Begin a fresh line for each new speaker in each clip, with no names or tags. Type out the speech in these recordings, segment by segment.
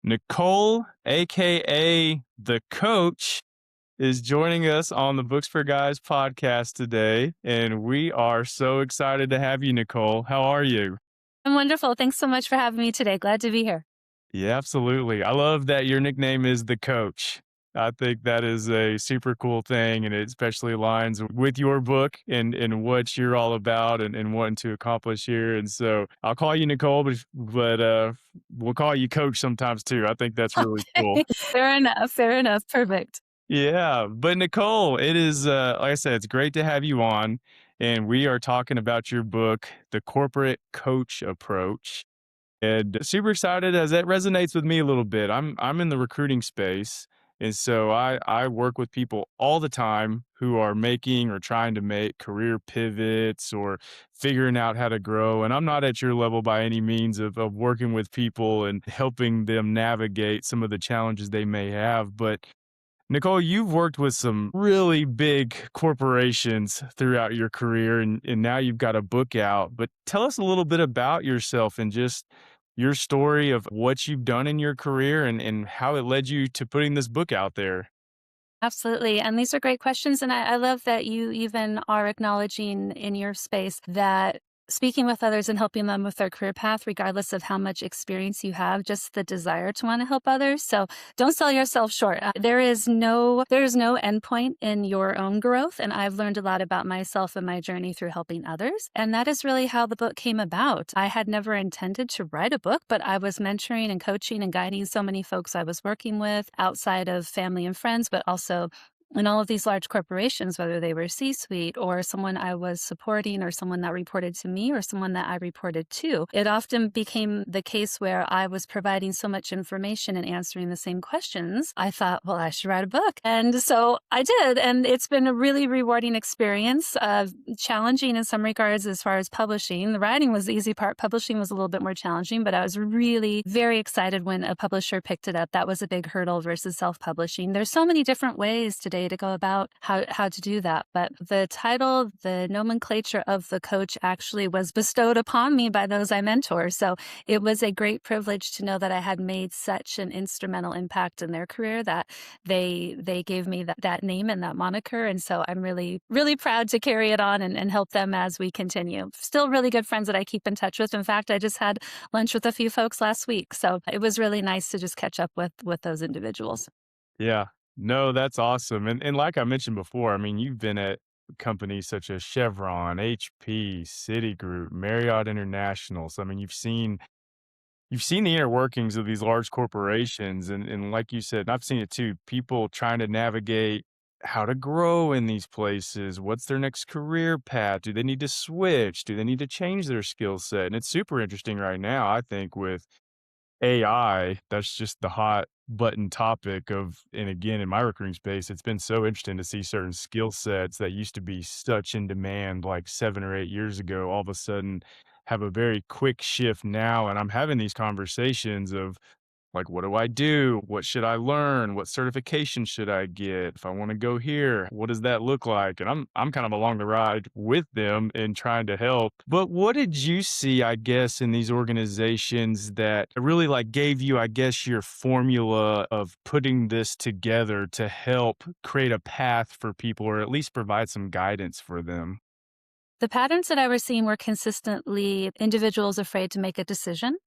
Nicole, aka the coach, is joining us on the Books4Guys podcast today. And we are so excited to have you, Nicole. How are you?
I'm wonderful. Thanks so much for having me today. Glad to be here.
Yeah, absolutely. I love that your nickname is the coach. I think that is a super cool thing, and it especially aligns with your book and what you're all about and wanting to accomplish here. And so I'll call you Nicole, but we'll call you Coach sometimes too. I think that's really cool.
Fair enough. Fair enough. Perfect.
Yeah, but Nicole, it is like I said, it's great to have you on, and we are talking about your book, The Corporate Coach Approach. And super excited as that resonates with me a little bit. I'm in the recruiting space, and so I work with people all the time who are making or trying to make career pivots or figuring out how to grow. And I'm not at your level by any means of working with people and helping them navigate some of the challenges they may have. But Nicole, you've worked with some really big corporations throughout your career, and now you've got a book out. But tell us a little bit about yourself and just your story of what you've done in your career and how it led you to putting this book out there.
Absolutely. And these are great questions. And I love that you even are acknowledging in your space that speaking with others and helping them with their career path, regardless of how much experience you have, just the desire to want to help others. So don't sell yourself short. There is no endpoint in your own growth. And I've learned a lot about myself and my journey through helping others. And that is really how the book came about. I had never intended to write a book, but I was mentoring and coaching and guiding so many folks I was working with outside of family and friends, but also in all of these large corporations, whether they were C-suite or someone I was supporting or someone that reported to me or someone that I reported to, it often became the case where I was providing so much information and answering the same questions. I thought, well, I should write a book. And so I did. And it's been a really rewarding experience, challenging in some regards as far as publishing. The writing was the easy part. Publishing was a little bit more challenging, but I was really very excited when a publisher picked it up. That was a big hurdle versus self-publishing. There's so many different ways today to go about how to do that. But the title, the nomenclature of the coach actually was bestowed upon me by those I mentor. So it was a great privilege to know that I had made such an instrumental impact in their career that they gave me that name and that moniker. And so I'm really, really proud to carry it on and help them as we continue. Still really good friends that I keep in touch with. In fact, I just had lunch with a few folks last week. So it was really nice to just catch up with those individuals.
Yeah. No, that's awesome. And like I mentioned before, I mean, you've been at companies such as Chevron, HP, Citigroup, Marriott International. So I mean, you've seen the inner workings of these large corporations, and like you said, and I've seen it too, people trying to navigate how to grow in these places. What's their next career path? Do they need to switch? Do they need to change their skill set? And it's super interesting right now, I think, with AI. That's just the hot button topic of, and again, in my recruiting space, it's been so interesting to see certain skill sets that used to be such in demand like 7 or 8 years ago, all of a sudden have a very quick shift now. And I'm having these conversations of like, what do I do? What should I learn? What certification should I get? If I want to go here, what does that look like? And I'm kind of along the ride with them and trying to help. But what did you see, I guess, in these organizations that really like gave you, I guess, your formula of putting this together to help create a path for people or at least provide some guidance for them?
The patterns that I was seeing were consistently individuals afraid to make a decision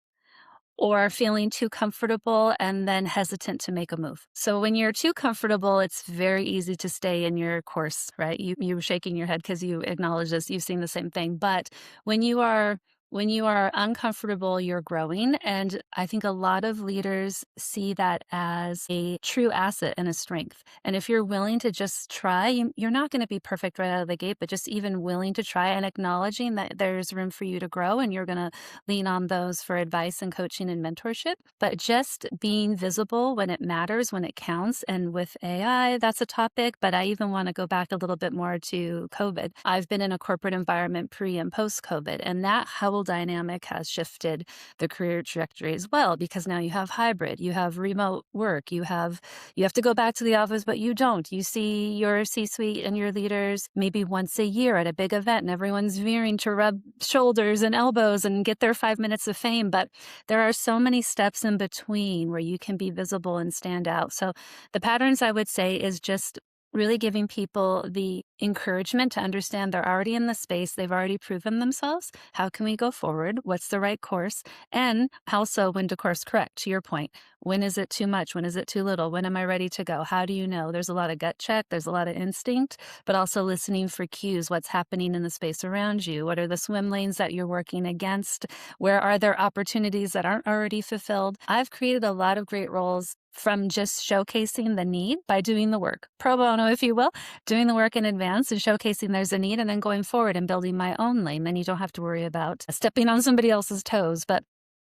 or feeling too comfortable and then hesitant to make a move. So when you're too comfortable, it's very easy to stay in your course, right? You're shaking your head because you acknowledge this, you've seen the same thing. But when you are uncomfortable, you're growing. And I think a lot of leaders see that as a true asset and a strength. And if you're willing to just try, you're not going to be perfect right out of the gate, but just even willing to try and acknowledging that there's room for you to grow and you're going to lean on those for advice and coaching and mentorship. But just being visible when it matters, when it counts. And with AI, that's a topic, but I even want to go back a little bit more to COVID. I've been in a corporate environment pre and post COVID, and that whole dynamic has shifted the career trajectory as well, because now you have hybrid, you have remote work, you have to go back to the office, but you don't. You see your C-suite and your leaders maybe once a year at a big event, and everyone's veering to rub shoulders and elbows and get their 5 minutes of fame. But there are so many steps in between where you can be visible and stand out. So the patterns, I would say, is just really giving people the encouragement to understand they're already in the space, they've already proven themselves. How can we go forward? What's the right course? And also when to course correct, to your point. When is it too much? When is it too little? When am I ready to go? How do you know? There's a lot of gut check, there's a lot of instinct, but also listening for cues. What's happening in the space around you? What are the swim lanes that you're working against? Where are there opportunities that aren't already fulfilled? I've created a lot of great roles from just showcasing the need by doing the work, pro bono, if you will, doing the work in advance and showcasing there's a need, and then going forward and building my own lane. Then you don't have to worry about stepping on somebody else's toes. But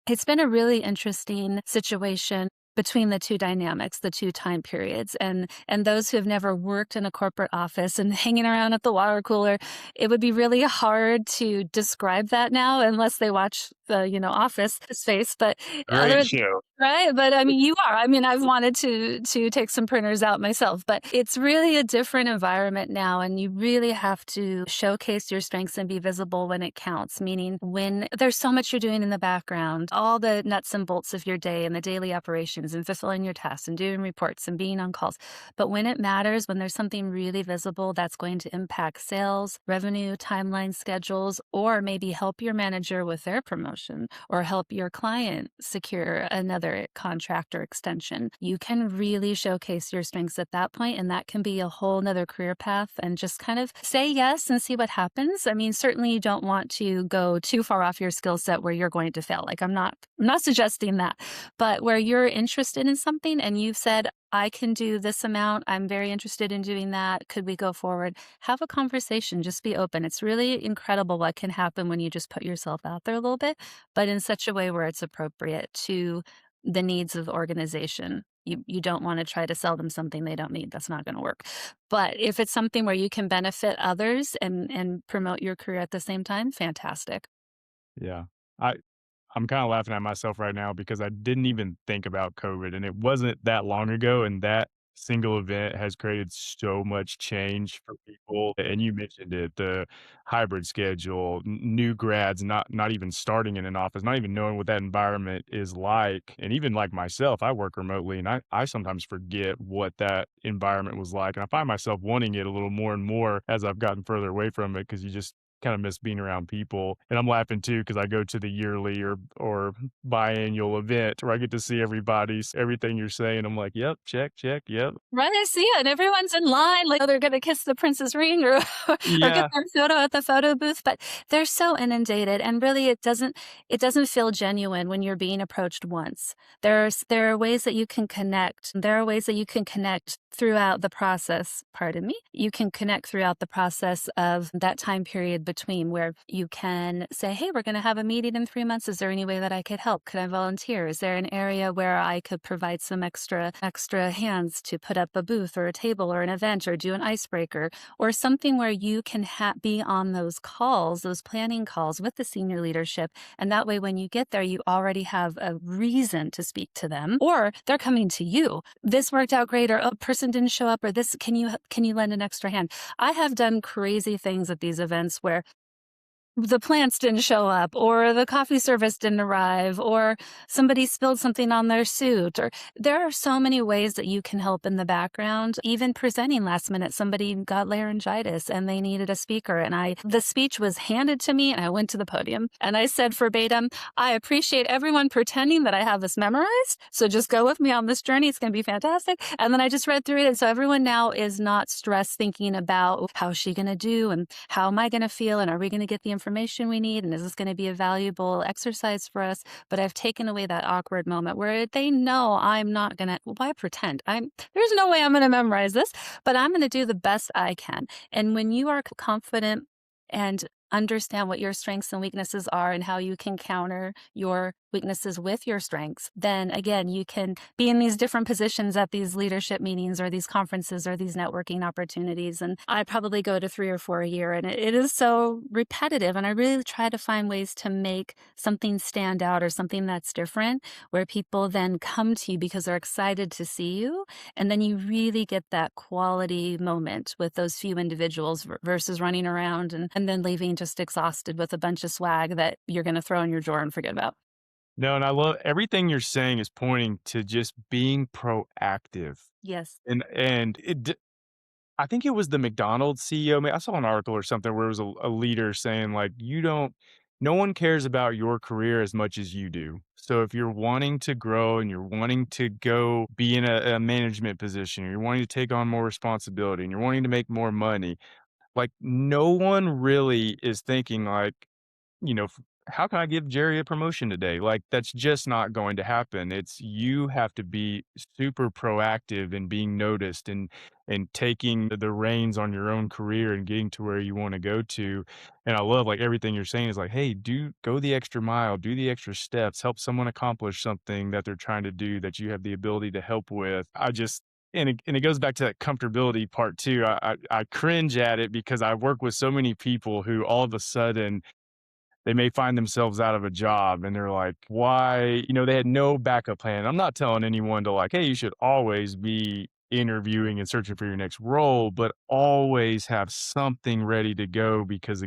it's been a really interesting situation between the two dynamics, the two time periods. And those who have never worked in a corporate office and hanging around at the water cooler, it would be really hard to describe that now unless they watch the, Office Space. But
Great
other
show.
Right, but I mean, you are. I mean, I've wanted to take some printers out myself, but it's really a different environment now, and you really have to showcase your strengths and be visible when it counts, meaning when there's so much you're doing in the background, all the nuts and bolts of your day and the daily operations and fulfilling your tasks and doing reports and being on calls. But when it matters, when there's something really visible that's going to impact sales, revenue, timeline schedules, or maybe help your manager with their promotion or help your client secure another contract or extension, you can really showcase your strengths at that point, and that can be a whole nother career path. And just kind of say yes and see what happens. I mean, certainly you don't want to go too far off your skill set where you're going to fail. Like, I'm not suggesting that, but where you're interested in something and you've said, I can do this amount, I'm very interested in doing that, could we go forward? Have a conversation, just be open. It's really incredible what can happen when you just put yourself out there a little bit, but in such a way where it's appropriate to the needs of the organization. You don't want to try to sell them something they don't need. That's not going to work. But if it's something where you can benefit others and promote your career at the same time, fantastic.
Yeah. I I'm kinda laughing at myself right now because I didn't even think about COVID, and it wasn't that long ago, and that single event has created so much change for people, and you mentioned it, the hybrid schedule, new grads not even starting in an office, not even knowing what that environment is like, and even like myself, I work remotely, and I sometimes forget what that environment was like, and I find myself wanting it a little more and more as I've gotten further away from it because you just kinda miss being around people, and I'm laughing too because I go to the yearly or biannual event where I get to see everybody's everything you're saying, I'm like, "Yep, check, check, yep."
Right, I see it, and everyone's in line, like, oh, they're gonna kiss the princess ring or or get
Yeah,
their photo at the photo booth, but they're so inundated, and really it doesn't feel genuine when you're being approached once. There are ways that you can connect. There are ways that you can connect throughout the process, pardon me. You can connect throughout the process of that time period between where you can say, "Hey, we're gonna have a meeting in 3 months. Is there any way that I could help? Could I volunteer? Is there an area where I could provide some extra hands to put up a booth or a table or an event or do an icebreaker or something where you can be on those calls, those planning calls with the senior leadership. And that way, when you get there, you already have a reason to speak to them or they're coming to you. This worked out great, or a person didn't show up, or this, can you lend an extra hand? I have done crazy things at these events where the plants didn't show up, or the coffee service didn't arrive, or somebody spilled something on their suit, or there are so many ways that you can help in the background. Even presenting last minute, somebody got laryngitis and they needed a speaker, and the speech was handed to me and I went to the podium and I said verbatim, I appreciate everyone pretending that I have this memorized, so just go with me on this journey, it's going to be fantastic. And then I just read through it, and so everyone now is not stressed thinking about how's she going to do and how am I going to feel and are we going to get the information we need, and is this going to be a valuable exercise for us? But I've taken away that awkward moment where they know I'm not going to, why pretend? There's no way I'm going to memorize this, but I'm going to do the best I can. And when you are confident and understand what your strengths and weaknesses are and how you can counter your weaknesses with your strengths, then again, you can be in these different positions at these leadership meetings or these conferences or these networking opportunities. And I probably go to 3 or 4 a year, and it is so repetitive. And I really try to find ways to make something stand out or something that's different, where people then come to you because they're excited to see you. And then you really get that quality moment with those few individuals versus running around and then leaving just exhausted with a bunch of swag that you're going to throw in your drawer and forget about.
No, and I love everything you're saying is pointing to just being proactive.
Yes.
And I think it was the McDonald's CEO. I saw an article or something where it was a leader saying like, no one cares about your career as much as you do. So if you're wanting to grow and you're wanting to go be in a management position, or you're wanting to take on more responsibility and you're wanting to make more money, like no one really is thinking like, how can I give Jerry a promotion today? Like, that's just not going to happen. You have to be super proactive in being noticed and taking the reins on your own career and getting to where you want to go to. And I love like everything you're saying is like, hey, go the extra mile, do the extra steps, help someone accomplish something that they're trying to do that you have the ability to help with. And it goes back to that comfortability part too. I cringe at it because I work with so many people who all of a sudden they may find themselves out of a job and they're like, why? They had no backup plan. I'm not telling anyone to like, hey, you should always be interviewing and searching for your next role, but always have something ready to go because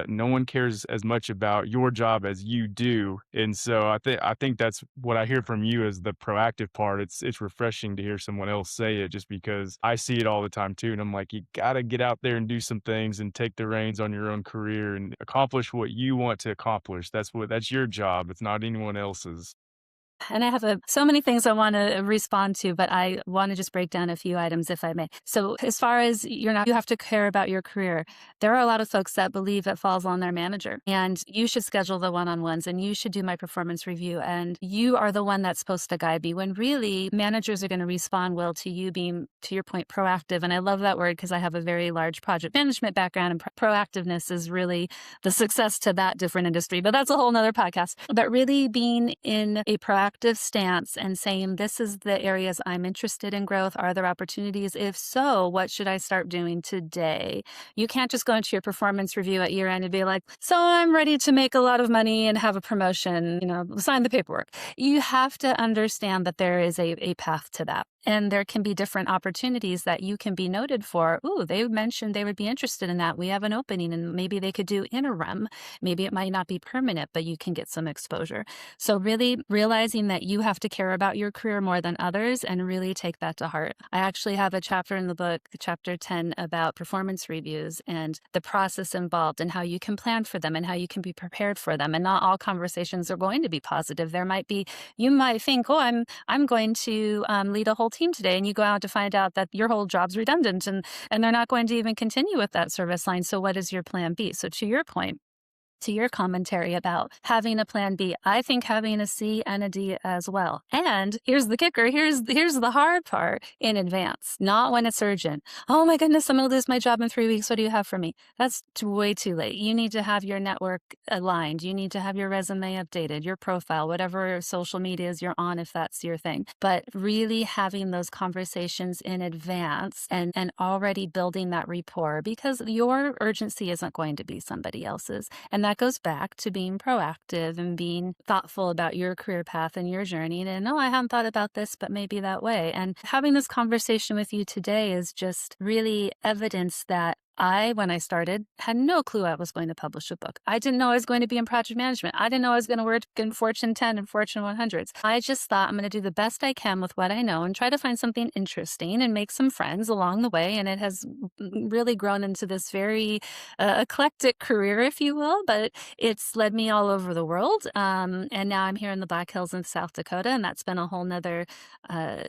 no one cares as much about your job as you do. And so I think that's what I hear from you is the proactive part. It's refreshing to hear someone else say it just because I see it all the time too. And I'm like, you gotta get out there and do some things and take the reins on your own career and accomplish what you want to accomplish. That's your job. It's not anyone else's.
And I have so many things I want to respond to, but I want to just break down a few items if I may. So, as far as you have to care about your career, there are a lot of folks that believe it falls on their manager, and you should schedule the one-on-ones, and you should do my performance review, and you are the one that's supposed to guide me. When really managers are going to respond well to you being, to your point, proactive. And I love that word because I have a very large project management background, and proactiveness is really the success to that different industry. But that's a whole nother podcast. But really being in a proactive stance and saying, this is the areas I'm interested in growth. Are there opportunities? If so, what should I start doing today? You can't just go into your performance review at year end and be like, so I'm ready to make a lot of money and have a promotion, sign the paperwork. You have to understand that there is a path to that. And there can be different opportunities that you can be noted for. Ooh, they mentioned they would be interested in that. We have an opening and maybe they could do interim. Maybe it might not be permanent, but you can get some exposure. So really realizing that you have to care about your career more than others and really take that to heart. I actually have a chapter in the book, chapter 10, about performance reviews and the process involved and how you can plan for them and how you can be prepared for them. And not all conversations are going to be positive. You might think, oh, I'm going to lead a whole team today, and you go out to find out that your whole job's redundant and they're not going to even continue with that service line. So what is your plan B? So to your point, to your commentary about having a plan B, I think having a C and a D as well. And here's the kicker. Here's the hard part: in advance, not when it's urgent. Oh my goodness, I'm going to lose my job in 3 weeks. What do you have for me? That's way too late. You need to have your network aligned. You need to have your resume updated, your profile, whatever social medias you're on, if that's your thing. But really having those conversations in advance and already building that rapport, because your urgency isn't going to be somebody else's. And that goes back to being proactive and being thoughtful about your career path and your journey. And no, I hadn't thought about this, but maybe that way. And having this conversation with you today is just really evidence that when I started, had no clue I was going to publish a book. I didn't know I was going to be in project management. I didn't know I was going to work in Fortune 10 and Fortune 100s. I just thought I'm going to do the best I can with what I know and try to find something interesting and make some friends along the way. And it has really grown into this very eclectic career, if you will, but it's led me all over the world. And now I'm here in the Black Hills in South Dakota, and that's been a whole nother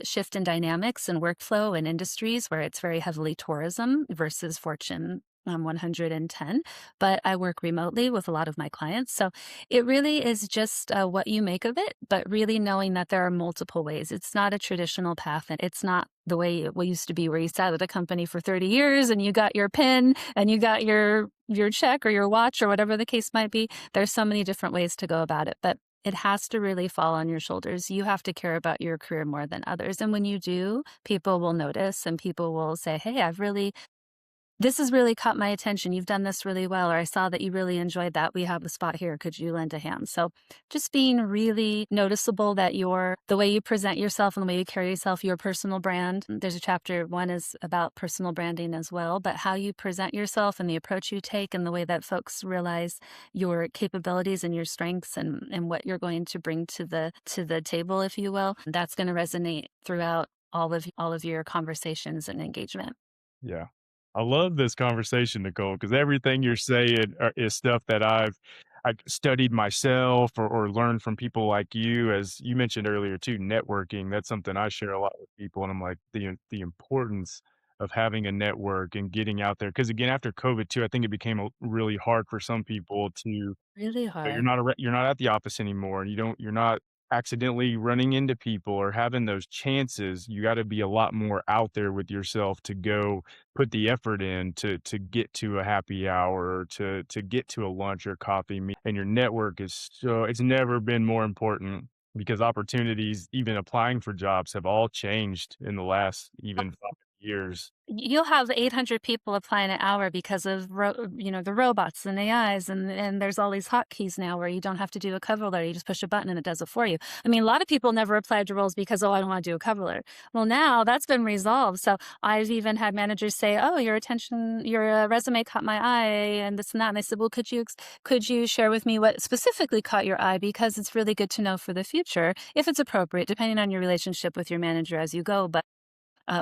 shift in dynamics and workflow and industries where it's very heavily tourism versus Fortune 110, but I work remotely with a lot of my clients. So it really is just what you make of it, but really knowing that there are multiple ways. It's not a traditional path, and it's not the way it used to be where you sat at a company for 30 years and you got your pin and you got your check or your watch or whatever the case might be. There's so many different ways to go about it. But it has to really fall on your shoulders. You have to care about your career more than others. And when you do, people will notice and people will say, hey, this has really caught my attention. You've done this really well, or I saw that you really enjoyed that. We have a spot here. Could you lend a hand? So just being really noticeable that the way you present yourself and the way you carry yourself, your personal brand. There's a chapter, one is about personal branding as well, but how you present yourself and the approach you take and the way that folks realize your capabilities and your strengths and what you're going to bring to the table, if you will, that's going to resonate throughout all of your conversations and engagement.
Yeah. I love this conversation, Nicole, because everything you're saying is stuff that I've studied myself or learned from people like you. As you mentioned earlier too, networking, that's something I share a lot with people, and I'm like, the importance of having a network and getting out there. Because again, after COVID too, I think it became really hard for some people to
Really
you're
hard.
not you're not at the office anymore, and you're not accidentally running into people or having those chances. You gotta be a lot more out there with yourself to go put the effort in to get to a happy hour or to get to a lunch or coffee meet, and your network is so it's never been more important because opportunities, even applying for jobs, have all changed in the last even 5 years.
You'll have 800 people applying an hour because of the robots and AIs, and there's all these hotkeys now where you don't have to do a cover letter. You just push a button and it does it for you. I mean, a lot of people never applied to roles because, oh, I don't want to do a cover letter. Well, now that's been resolved. So I've even had managers say, oh, your resume caught my eye and this and that. And I said, well, could you share with me what specifically caught your eye? Because it's really good to know for the future if it's appropriate, depending on your relationship with your manager as you go. But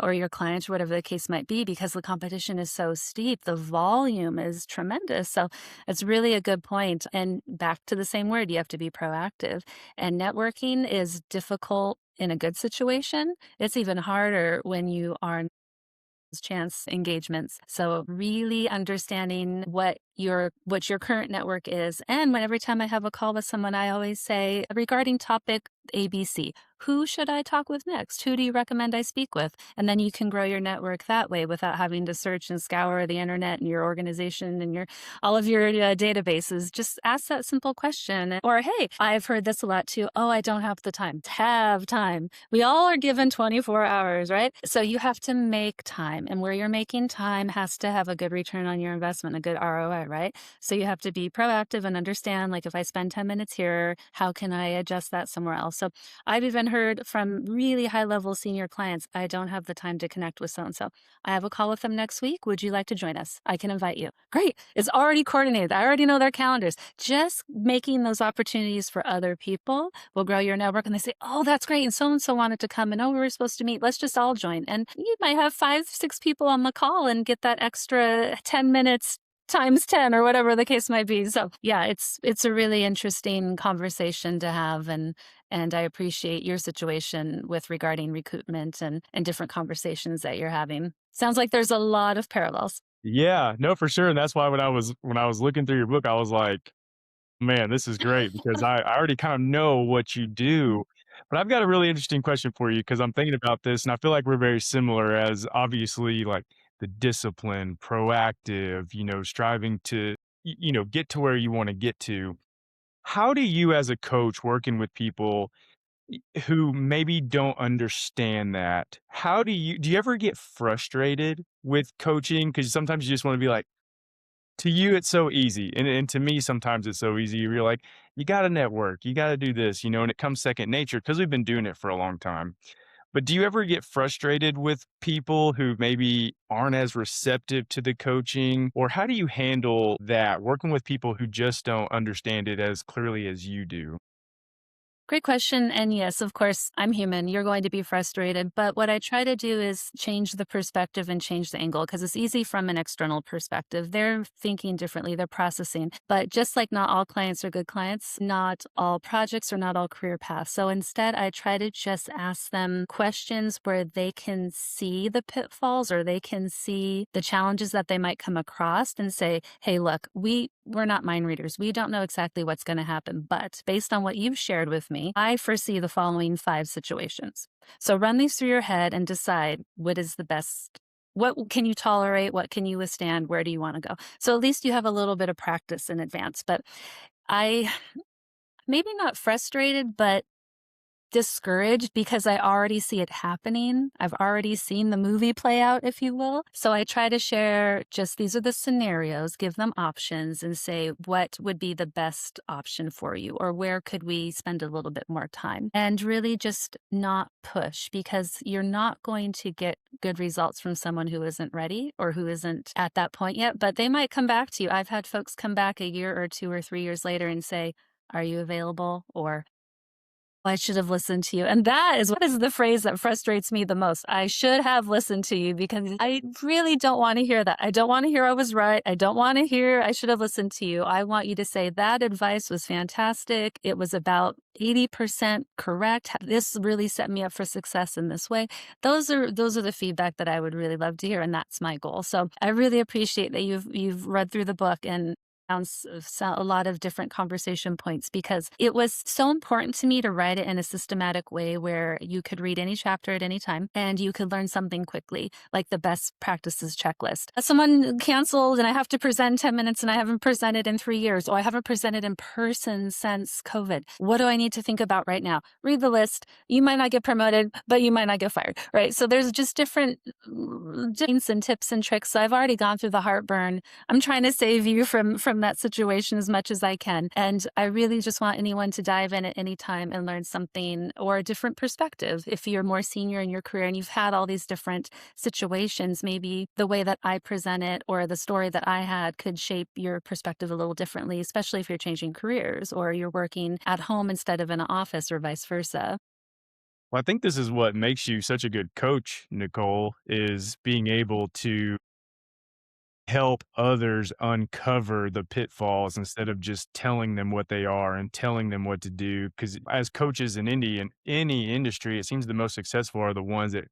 or your client, or whatever the case might be, because the competition is so steep. The volume is tremendous. So it's really a good point. And back to the same word, you have to be proactive. And networking is difficult in a good situation. It's even harder when you are chance engagements. So really understanding what your current network is. And when every time I have a call with someone, I always say regarding topic ABC, who should I talk with next? Who do you recommend I speak with? And then you can grow your network that way without having to search and scour the internet and your organization and your all of your databases. Just ask that simple question. Or, hey, I've heard this a lot too. Oh, I don't have the time. Have time. We all are given 24 hours, right? So you have to make time. And where you're making time has to have a good return on your investment, a good ROI, right? So you have to be proactive and understand, like, if I spend 10 minutes here, how can I adjust that somewhere else? So I've even heard from really high level senior clients, I don't have the time to connect with so and so. I have a call with them next week. Would you like to join us? I can invite you. Great. It's already coordinated. I already know their calendars. Just making those opportunities for other people will grow your network. And they say, oh, that's great. And so wanted to come. And oh, we were supposed to meet. Let's just all join. And you might have 5, 6 people on the call and get that extra 10 minutes times 10 or whatever the case might be. So yeah, it's a really interesting conversation to have. And I appreciate your situation with regarding recruitment and different conversations that you're having. Sounds like there's a lot of parallels.
Yeah, no, for sure, and that's why when I was looking through your book, I was like, "Man, this is great," because I already kind of know what you do. But I've got a really interesting question for you because I'm thinking about this, and I feel like we're very similar as obviously, like, the discipline, proactive, striving to, get to where you wanna get to. How do you as a coach working with people who maybe don't understand that, do you ever get frustrated with coaching? Because sometimes you just wanna be like, to you, it's so easy, and to me, sometimes it's so easy. You're like, "You gotta network, you gotta do this," and it comes second nature because 'cause we've been doing it for a long time. But do you ever get frustrated with people who maybe aren't as receptive to the coaching? Or how do you handle that, working with people who just don't understand it as clearly as you do?
Great question. And yes, of course, I'm human. You're going to be frustrated. But what I try to do is change the perspective and change the angle because it's easy from an external perspective. They're thinking differently, they're processing. But just like not all clients are good clients, not all projects are not all career paths. So instead, I try to just ask them questions where they can see the pitfalls or they can see the challenges that they might come across and say, hey, look, we're not mind readers. We don't know exactly what's going to happen. But based on what you've shared with me, I foresee the following 5 situations. So run these through your head and decide what is the best. What can you tolerate? What can you withstand? Where do you want to go? So at least you have a little bit of practice in advance. But I maybe not frustrated, but discouraged because I already see it happening. I've already seen the movie play out, if you will. So I try to share just these are the scenarios, give them options and say what would be the best option for you or where could we spend a little bit more time and really just not push because you're not going to get good results from someone who isn't ready or who isn't at that point yet, but they might come back to you. I've had folks come back a year or 2 or 3 years later and say, "Are you available?" or I should have listened to you. And that is what is the phrase that frustrates me the most. I should have listened to you because I really don't want to hear that. I don't want to hear I was right. I don't want to hear I should have listened to you. I want you to say that advice was fantastic. It was about 80% correct. This really set me up for success in this way. Those are the feedback that I would really love to hear and that's my goal. So I really appreciate that you've read through the book and found a lot of different conversation points because it was so important to me to write it in a systematic way where you could read any chapter at any time and you could learn something quickly, like the best practices checklist. Someone canceled and I have to present in 10 minutes and I haven't presented in 3 years, or I haven't presented in person since COVID. What do I need to think about right now? Read the list. You might not get promoted, but you might not get fired, right? So there's just different hints and tips and tricks. So I've already gone through the heartburn. I'm trying to save you from that situation as much as I can. And I really just want anyone to dive in at any time and learn something or a different perspective. If you're more senior in your career and you've had all these different situations, maybe the way that I present it or the story that I had could shape your perspective a little differently, especially if you're changing careers or you're working at home instead of in an office or vice versa.
Well, I think this is what makes you such a good coach, Nicole, is being able to help others uncover the pitfalls instead of just telling them what they are and telling them what to do. Because as coaches in any industry, it seems the most successful are the ones that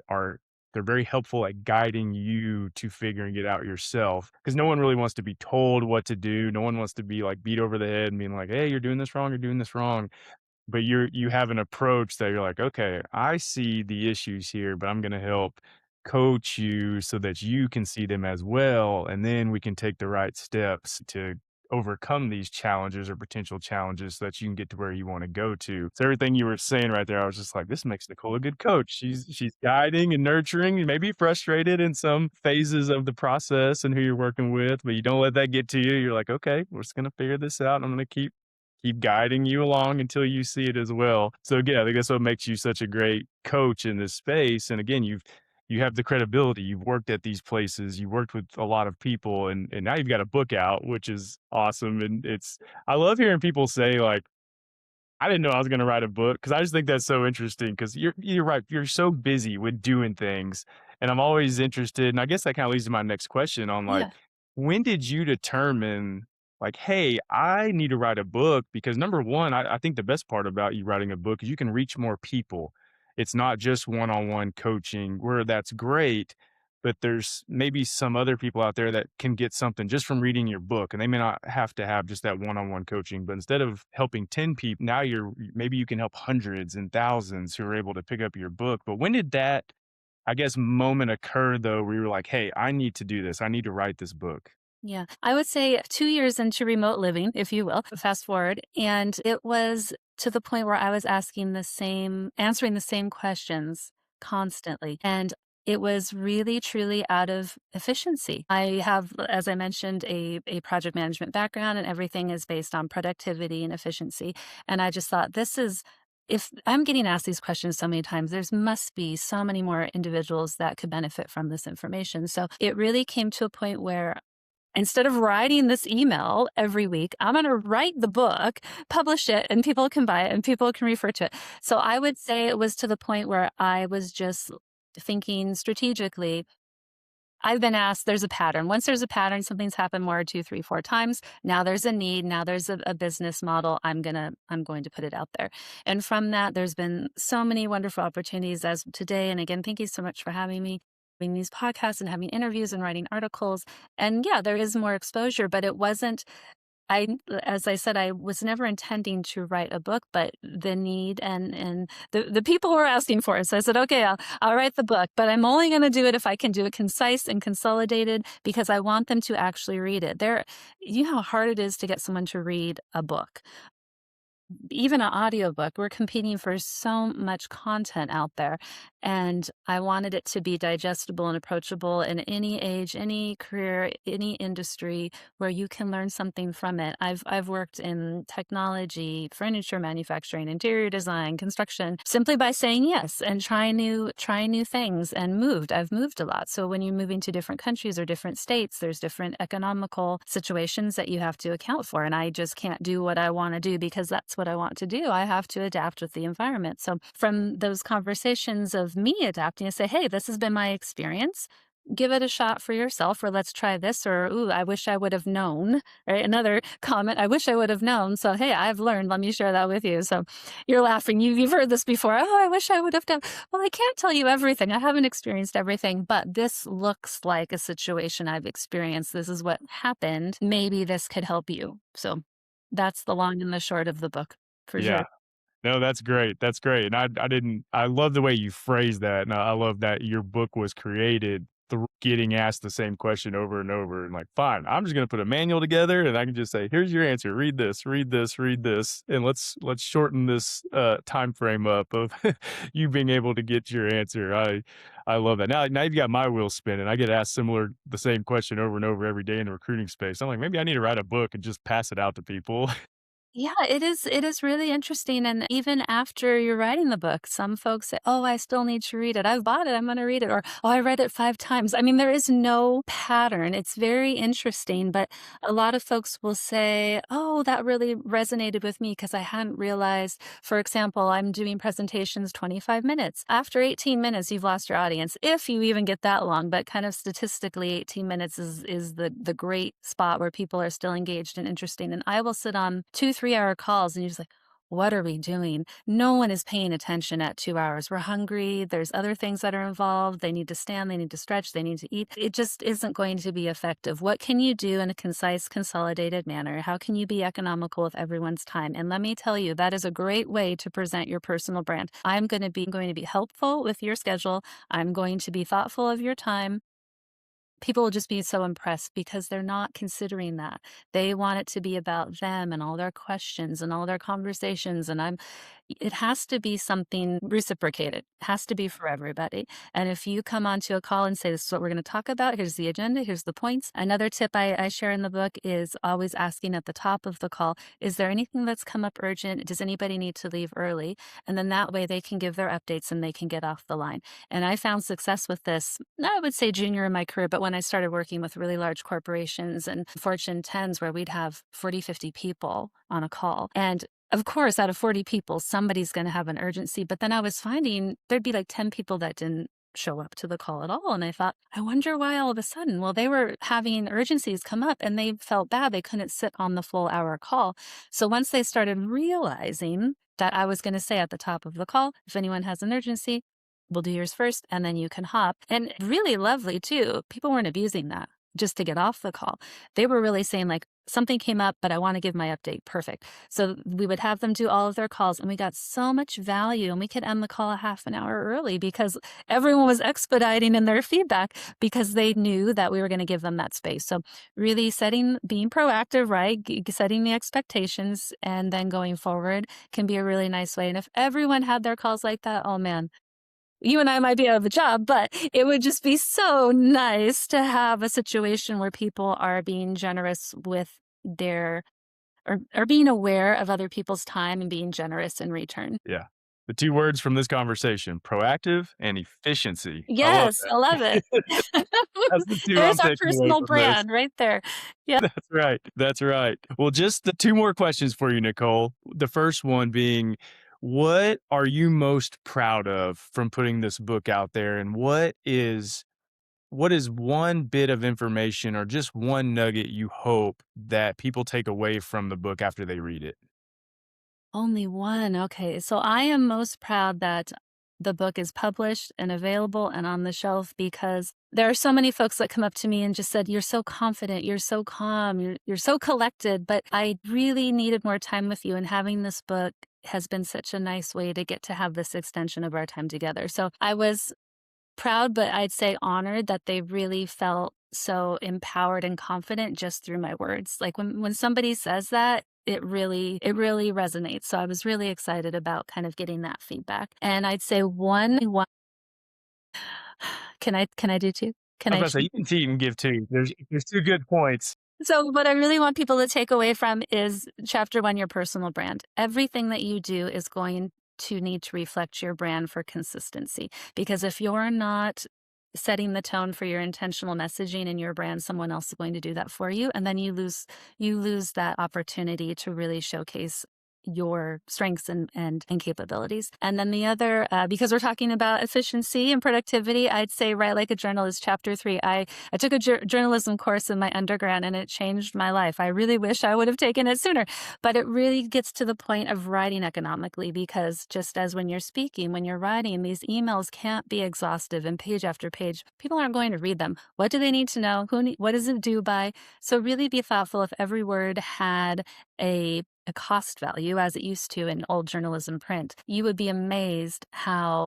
are they're very helpful at guiding you to figuring it out yourself. Because no one really wants to be told what to do. No one wants to be like beat over the head and being like, "Hey, you're doing this wrong. You're doing this wrong." But you have an approach that you're like, "Okay, I see the issues here, but I'm gonna help coach you so that you can see them as well, and then we can take the right steps to overcome these challenges or potential challenges so that you can get to where you wanna go to." So everything you were saying right there, I was just like, "This makes Nicole a good coach." She's guiding and nurturing, you may be frustrated in some phases of the process and who you're working with, but you don't let that get to you. You're like, "Okay, we're just gonna figure this out, I'm gonna keep guiding you along until you see it as well." So again, I think that's what makes you such a great coach in this space. And again, you have the credibility. You've worked at these places. You worked with a lot of people, and now you've got a book out, which is awesome. And it's I love hearing people say like, I didn't know I was gonna write a book because I just think that's so interesting. Because you're right, you're so busy with doing things, and I'm always interested, and I guess that kinda leads to my next question on, like,
Yeah.
when did you determine, like, "Hey, I need to write a book," because number 1, I think the best part about you writing a book is you can reach more people. It's not just one-on-one coaching where that's great, but there's maybe some other people out there that can get something just from reading your book, and they may not have to have just that one-on-one coaching, but instead of helping 10 people, now maybe you can help hundreds and thousands who are able to pick up your book. But when did that, I guess, moment occur though, where you were like, "Hey, I need to do this. I need to write this book."
Yeah. I would say 2 years into remote living, if you will, fast forward, and it was to the point where I was answering the same questions constantly. And it was really truly out of efficiency. I have, as I mentioned, a project management background and everything is based on productivity and efficiency. And I just thought if I'm getting asked these questions so many times, there's must be so many more individuals that could benefit from this information. So it really came to a point where instead of writing this email every week, I'm going to write the book, publish it, and people can buy it and people can refer to it. So I would say it was to the point where I was just thinking strategically. I've been asked, there's a pattern. Once there's a pattern, something's happened more, 2, 3, 4 times. Now there's a need. Now there's a business model. I'm going to put it out there. And from that, there's been so many wonderful opportunities as of today. And again, thank you so much for having me. Doing these podcasts and having interviews and writing articles. And yeah, there is more exposure, but it wasn't as I said, I was never intending to write a book, but the need and the people were asking for it. So I said, okay, I'll write the book, but I'm only going to do it if I can do it concise and consolidated because I want them to actually read it. You know how hard it is to get someone to read a book. even an audiobook, we're competing for so much content out there. And I wanted it to be digestible and approachable in any age, any career, any industry where you can learn something from it. I've worked in technology, furniture manufacturing, interior design, construction, simply by saying yes and trying new things and moved. I've moved a lot. So when you're moving to different countries or different states, there's different economical situations that you have to account for. And I just can't do what I want to do because that's what I want to do. I have to adapt with the environment. So from those conversations of me adapting, I say, hey, this has been my experience. Give it a shot for yourself, or let's try this, or ooh, I wish I would have known. Right. Another comment, I wish I would have known. So, hey, I've learned. Let me share that with you. So you're laughing. You've heard this before. Oh, I wish I would have done. Well, I can't tell you everything. I haven't experienced everything, but this looks like a situation I've experienced. This is what happened. Maybe this could help you. So that's the long and the short of the book for sure.
Yeah. No, that's great. That's great. And I didn't I love the way you phrase that. And I love that your book was created through getting asked the same question over and over and like, fine, I'm just gonna put a manual together and I can just say, here's your answer. Read this, read this, read this. And let's shorten this time frame up of you being able to get your answer. I love that. Now you've got my wheels spinning. I get asked the same question over and over every day in the recruiting space. I'm like, maybe I need to write a book and just pass it out to people.
Yeah, it is really interesting, and even after you're writing the book, some folks say, "Oh, I still need to read it. I've bought it, I'm gonna read it," or, "Oh, I read it 5 times." I mean, there is no pattern. It's very interesting, but a lot of folks will say, "Oh, that really resonated with me because I hadn't realized." For example, I'm doing presentations 25 minutes. After 18 minutes, you've lost your audience, if you even get that long, but kind of statistically, 18 minutes is the great spot where people are still engaged and interesting, and I will sit on 2, 3-hour calls, and you're just like, "What are we doing?" No one is paying attention at 2 hours. We're hungry, there's other things that are involved, they need to stand, they need to stretch, they need to eat. It just isn't going to be effective. What can you do in a concise, consolidated manner? How can you be economical with everyone's time? And let me tell you, that is a great way to present your personal brand. I'm going to be helpful with your schedule. I'm going to be thoughtful of your time. People will just be so impressed because they're not considering that. They want it to be about them and all their questions and all their conversations, and it has to be something reciprocated. It has to be for everybody. And if you come onto a call and say, "This is what we're gonna talk about. Here's the agenda. Here's the points." Another tip I share in the book is always asking at the top of the call, "Is there anything that's come up urgent? Does anybody need to leave early?" And then that way they can give their updates and they can get off the line. And I found success with this, I would say junior in my career, but when I started working with really large corporations and Fortune 10s where we'd have 40, 50 people on a call. And of course, out of 40 people, somebody's going to have an urgency. But then I was finding there'd be like 10 people that didn't show up to the call at all. And I thought, I wonder why all of a sudden. Well, they were having urgencies come up and they felt bad. They couldn't sit on the full hour call. So once they started realizing that I was going to say at the top of the call, if anyone has an urgency, we'll do yours first and then you can hop. And really lovely too. People weren't abusing that just to get off the call. They were really saying like, something came up, but I want to give my update. Perfect. So we would have them do all of their calls and we got so much value and we could end the call a half an hour early because everyone was expediting in their feedback because they knew that we were going to give them that space. So really being proactive, right? Setting the expectations and then going forward can be a really nice way. And if everyone had their calls like that, oh man, you and I might be out of a job, but it would just be so nice to have a situation where people are being generous with their or being aware of other people's time and being generous in return.
Yeah. The 2 words from this conversation, proactive and efficiency. I love
Yes, I love
that.
it.
That's the 2
There's
I'm
our
taking away
personal
from this.
brand right there. Yeah.
That's right, that's right. Well, just the 2 more questions for you, Nicole. The first one being, what are you most proud of from putting this book out there, and what is one bit of information or just one nugget you hope that people take away from the book after they read it?
Only one. Okay. So I am most proud that the book is published and available and on the shelf because there are so many folks that come up to me and just said, "You're so confident, you're so calm, you're so collected, but I really needed more time with you." And having this book has been such a nice way to get to have this extension of our time together. So I was proud, but I'd say honored that they really felt so empowered and confident just through my words. Like when somebody says that, it really resonates. So I was really excited about kind of getting that feedback. And I'd say one can I do 2? Can
I was
I
about to say,
choose?
you can cheat and give 2. There's 2 good points.
So what I really want people to take away from is chapter 1, your personal brand. Everything that you do is going to need to reflect your brand for consistency, because if you're not setting the tone for your intentional messaging and your brand, someone else is going to do that for you, and then you lose that opportunity to really showcase your strengths and capabilities. And then the other, because we're talking about efficiency and productivity, I'd say write like a journalist. Chapter 3. I took a journalism course in my undergrad, and it changed my life. I really wish I would have taken it sooner, but it really gets to the point of writing economically, because just as when you're speaking, when you're writing, these emails can't be exhaustive and page after page. People aren't going to read them. What do they need to know? What does it do by? So really be thoughtful. If every word had a cost value as it used to in old journalism print, you would be amazed how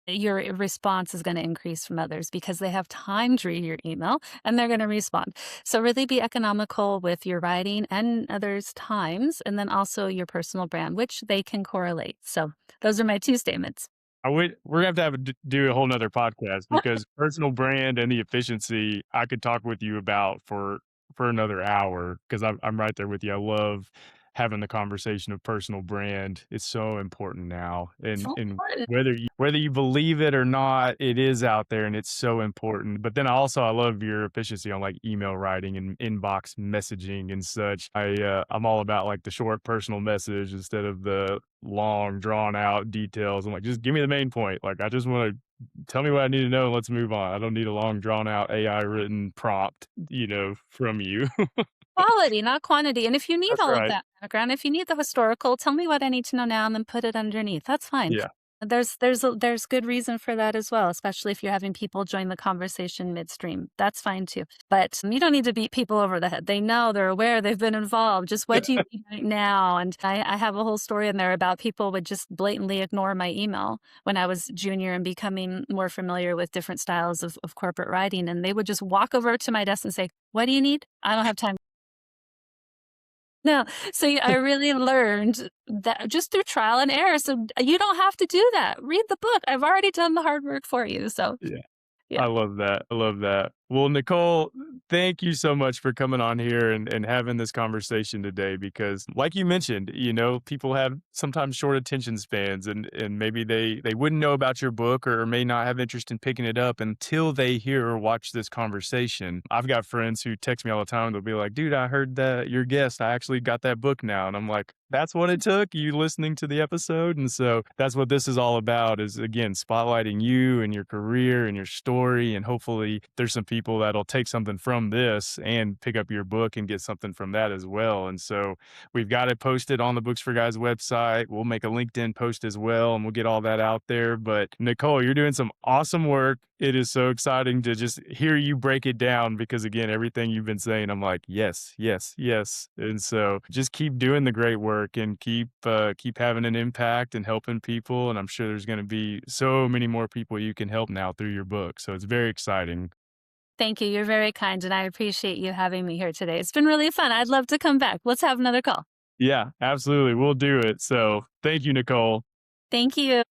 your response is going to increase from others, because they have time to read your email and they're going to respond. So really be economical with your writing and others' times, and then also your personal brand, which they can correlate. So those are my 2 statements.
We're gonna have to do a whole nother podcast, because personal brand and the efficiency I could talk with you about for another hour, because I'm right there with you. I love having the conversation of personal brand. It's so important now,
So
and
important.
whether you believe it or not, it is out there and it's so important. But then I love your efficiency on like email writing and inbox messaging and such. I'm all about like the short personal message instead of the long drawn out details. I'm like, just give me the main point. Like, I just want to tell me what I need to know and let's move on. I don't need a long drawn out AI written prompt, from you.
Quality, not quantity. And if you need
That's
all of
right.
that background, if you need the historical, tell me what I need to know now and then put it underneath. That's fine.
Yeah.
There's good reason for that as well, especially if you're having people join the conversation midstream. That's fine too. But you don't need to beat people over the head. They know, they're aware, they've been involved. Just what do you need right now? And I have a whole story in there about people would just blatantly ignore my email when I was junior and becoming more familiar with different styles of corporate writing. And they would just walk over to my desk and say, "What do you need? I don't have time." No. So I really learned that just through trial and error. So you don't have to do that. Read the book. I've already done the hard work for you. So
Yeah.
yeah.
I love that. I love that. Well, Nicole, thank you so much for coming on here and having this conversation today, because like you mentioned, people have sometimes short attention spans, and maybe they wouldn't know about your book or may not have interest in picking it up until they hear or watch this conversation. I've got friends who text me all the time. They'll be like, dude, I heard that your guest, I actually got that book now. And I'm like, that's what it took, you listening to the episode. And so that's what this is all about, is again spotlighting you and your career and your story, and hopefully there's some people that'll take something from this and pick up your book and get something from that as well. And so we've got it posted on the Books4Guys website. We'll make a LinkedIn post as well, and we'll get all that out there. But Nicole, you're doing some awesome work. It is so exciting to just hear you break it down, because again, everything you've been saying, I'm like, yes, yes, yes. And so just keep doing the great work and keep having an impact and helping people. And I'm sure there's going to be so many more people you can help now through your book. So it's very exciting.
Thank you. You're very kind, and I appreciate you having me here today. It's been really fun. I'd love to come back. Let's have another call.
Yeah, absolutely. We'll do it. So thank you, Nicole.
Thank you.